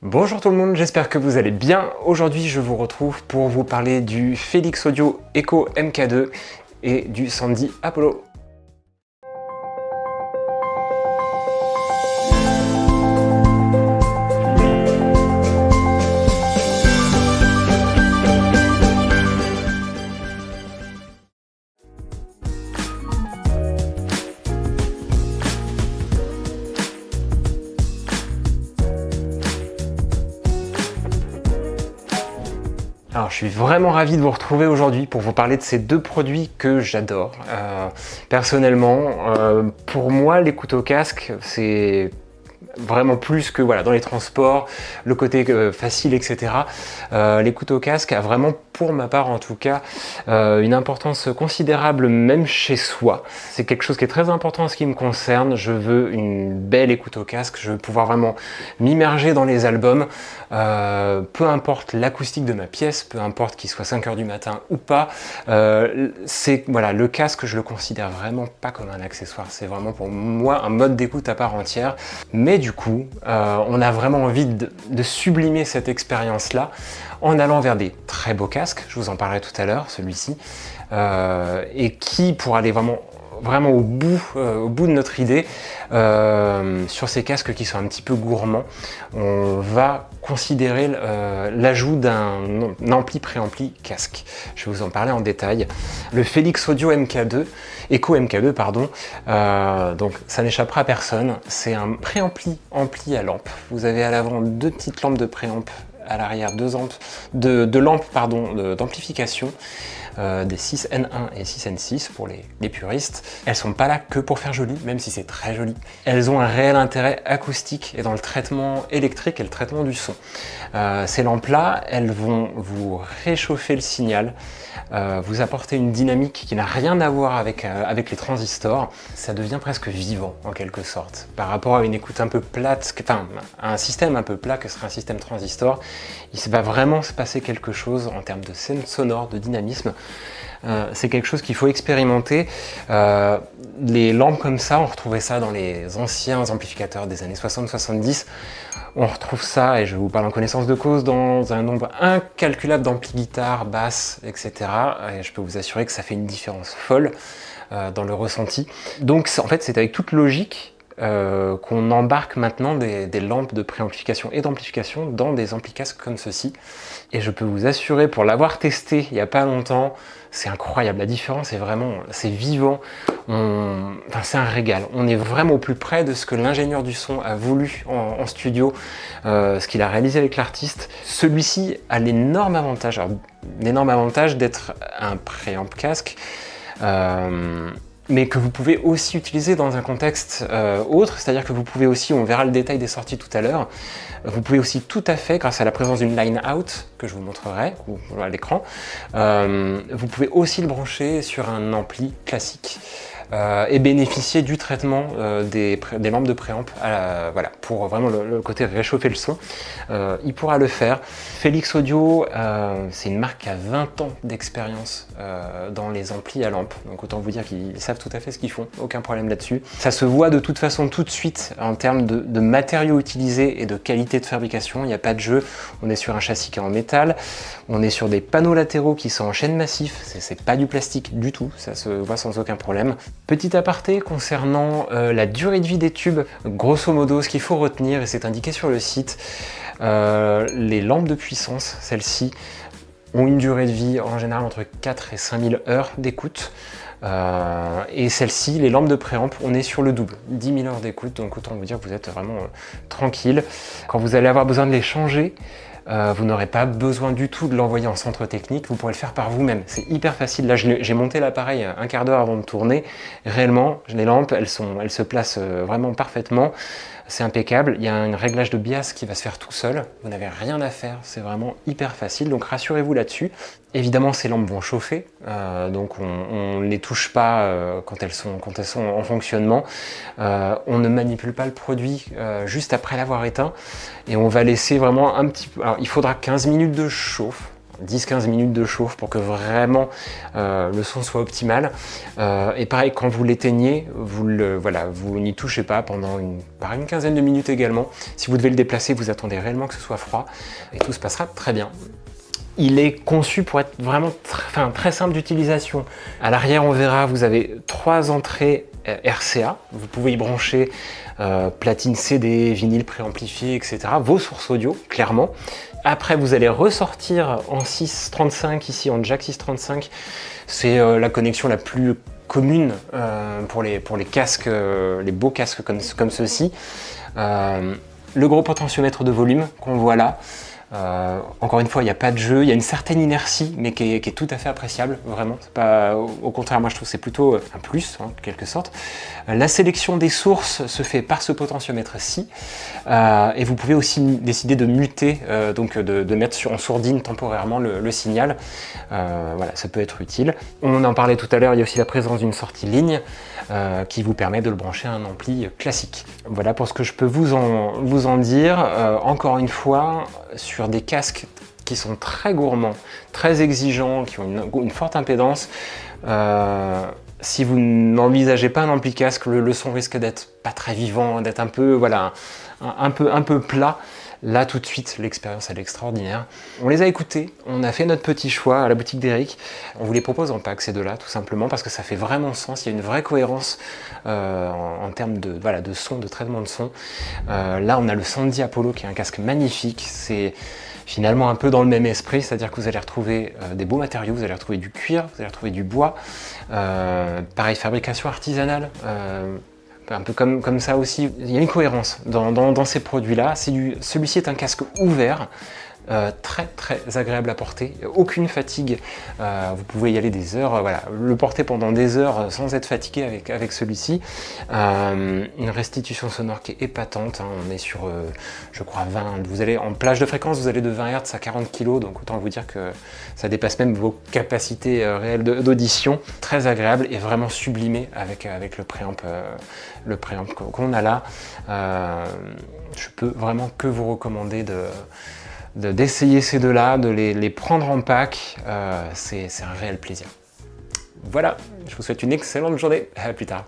Bonjour tout le monde, j'espère que vous allez bien. Aujourd'hui, je vous retrouve pour vous parler du Felix Audio Echo MK2 et du Sandy Apollo. Alors je suis vraiment ravi de vous retrouver aujourd'hui pour vous parler de ces deux produits que j'adore. Personnellement, pour moi les couteaux casques c'est vraiment plus que voilà, dans les transports, le côté facile, etc. Les couteaux casques a vraiment, pour ma part en tout cas, une importance considérable même chez soi. C'est quelque chose qui est très important en ce qui me concerne. Je veux une belle écoute au casque, je veux pouvoir vraiment m'immerger dans les albums, peu importe l'acoustique de ma pièce, peu importe qu'il soit 5 h du matin ou pas. Voilà, le casque, je le considère vraiment pas comme un accessoire, c'est vraiment pour moi un mode d'écoute à part entière. Mais du coup, on a vraiment envie de sublimer cette expérience-là en allant vers des très beaux casques, je vous en parlerai tout à l'heure, celui-ci, et qui, pour aller vraiment au bout de notre idée, sur ces casques qui sont un petit peu gourmands, on va considérer l'ajout d'un ampli préampli casque. Je vais vous en parler en détail. Le Felix Audio MK2, Echo MK2 pardon, donc ça n'échappera à personne, c'est un préampli ampli à lampe. Vous avez à l'avant deux petites lampes de préamp, à l'arrière deux lampes d'amplification. Des 6N1 et 6N6 pour les puristes. Elles sont pas là que pour faire joli, même si c'est très joli. Elles ont un réel intérêt acoustique et dans le traitement électrique et le traitement du son. Ces lampes-là, elles vont vous réchauffer le signal, vous apporter une dynamique qui n'a rien à voir avec les transistors. Ça devient presque vivant en quelque sorte. Par rapport à une écoute un peu plate, enfin à un système un peu plat que serait un système transistor, il va vraiment se passer quelque chose en termes de scène sonore, de dynamisme. C'est quelque chose qu'il faut expérimenter. Les lampes comme ça, on retrouvait ça dans les anciens amplificateurs des années 60-70. On retrouve ça, et je vous parle en connaissance de cause, dans un nombre incalculable d'amplis guitare, basse, etc. Et je peux vous assurer que ça fait une différence folle dans le ressenti. Donc en fait, c'est avec toute logique qu'on embarque maintenant des lampes de préamplification et d'amplification dans des amplis casques comme ceci. Et je peux vous assurer, pour l'avoir testé il n'y a pas longtemps, c'est incroyable. La différence est vraiment, c'est vivant. Enfin, c'est un régal. On est vraiment au plus près de ce que l'ingénieur du son a voulu en studio, ce qu'il a réalisé avec l'artiste. Celui-ci a l'énorme avantage d'être un préamp casque. Mais que vous pouvez aussi utiliser dans un contexte autre, c'est-à-dire que vous pouvez aussi, on verra le détail des sorties tout à l'heure, vous pouvez aussi tout à fait, grâce à la présence d'une line out, que je vous montrerai à l'écran, vous pouvez aussi le brancher sur un ampli classique et bénéficier du traitement des lampes de préamp, voilà, pour vraiment le côté réchauffer le son. Il pourra le faire. Felix Audio, c'est une marque qui a 20 ans d'expérience dans les amplis à lampe, donc autant vous dire qu'ils savent tout à fait ce qu'ils font, aucun problème là-dessus. Ça se voit de toute façon tout de suite en termes de matériaux utilisés et de qualité de fabrication, il n'y a pas de jeu. On est sur un châssis qui est en métal, on est sur des panneaux latéraux qui sont en chêne massif, c'est pas du plastique du tout, ça se voit sans aucun problème. Petit aparté concernant la durée de vie des tubes, grosso modo ce qu'il faut retenir, et c'est indiqué sur le site, les lampes de puissance, celles-ci, ont une durée de vie en général entre 4 et 5000 heures d'écoute. Et celle-ci, les lampes de préamp, on est sur le double, 10 000 heures d'écoute, donc autant vous dire que vous êtes vraiment tranquille. Quand vous allez avoir besoin de les changer, vous n'aurez pas besoin du tout de l'envoyer en centre technique, vous pourrez le faire par vous-même, c'est hyper facile. Là j'ai monté l'appareil un quart d'heure avant de tourner, réellement les lampes elles se placent vraiment parfaitement, c'est impeccable. Il y a un réglage de bias qui va se faire tout seul, vous n'avez rien à faire, c'est vraiment hyper facile, donc rassurez-vous là-dessus. Évidemment ces lampes vont chauffer, donc on ne les touche pas quand elles sont en fonctionnement, on ne manipule pas le produit juste après l'avoir éteint, et on va laisser vraiment un petit peu, alors il faudra 15 minutes de chauffe, 10-15 minutes de chauffe pour que vraiment le son soit optimal. Et pareil, quand vous l'éteignez, vous n'y touchez pas pendant une quinzaine de minutes également. Si vous devez le déplacer, vous attendez réellement que ce soit froid et tout se passera très bien. Il est conçu pour être vraiment très simple d'utilisation. À l'arrière, on verra, vous avez 3 entrées RCA. Vous pouvez y brancher platine CD, vinyle préamplifié, etc. Vos sources audio, clairement. Après, vous allez ressortir en 635 ici, en jack 635. C'est la connexion la plus commune pour les casques, les beaux casques comme ceux-ci. Le gros potentiomètre de volume qu'on voit là. Encore une fois, il n'y a pas de jeu, il y a une certaine inertie, mais qui est tout à fait appréciable, vraiment. C'est pas, au contraire, moi je trouve que c'est plutôt un plus, en quelque sorte. La sélection des sources se fait par ce potentiomètre-ci, et vous pouvez aussi décider de muter, donc de mettre en sourdine temporairement le signal. Voilà, ça peut être utile. On en parlait tout à l'heure, il y a aussi la présence d'une sortie ligne qui vous permet de le brancher à un ampli classique. Voilà pour ce que je peux vous en dire. Encore une fois, sur des casques qui sont très gourmands, très exigeants, qui ont une forte impédance, si vous n'envisagez pas un ampli casque, le son risque d'être pas très vivant, d'être un peu, voilà, un peu plat. Là, tout de suite, l'expérience elle est extraordinaire. On les a écoutés, on a fait notre petit choix à la boutique d'Eric. On vous les propose en pack ces deux-là, tout simplement, parce que ça fait vraiment sens. Il y a une vraie cohérence en termes de son, de traitement de son. Là, on a le Sandy Apollo qui est un casque magnifique. C'est finalement un peu dans le même esprit, c'est-à-dire que vous allez retrouver des beaux matériaux, vous allez retrouver du cuir, vous allez retrouver du bois. Pareil, fabrication artisanale. Un peu comme ça aussi, il y a une cohérence dans ces produits-là. Celui-ci est un casque ouvert, très agréable à porter, aucune fatigue. Vous pouvez y aller des heures, voilà, le porter pendant des heures sans être fatigué avec celui-ci. Une restitution sonore qui est épatante, hein. On est sur, je crois, 20. Vous allez en plage de fréquence, vous allez de 20 Hz à 40 kg, donc autant vous dire que ça dépasse même vos capacités réelles d'audition. Très agréable et vraiment sublimé avec le préamp qu'on a là. Je peux vraiment que vous recommander d'essayer ces deux-là, de les prendre en pack. C'est un réel plaisir. Voilà, je vous souhaite une excellente journée. À plus tard.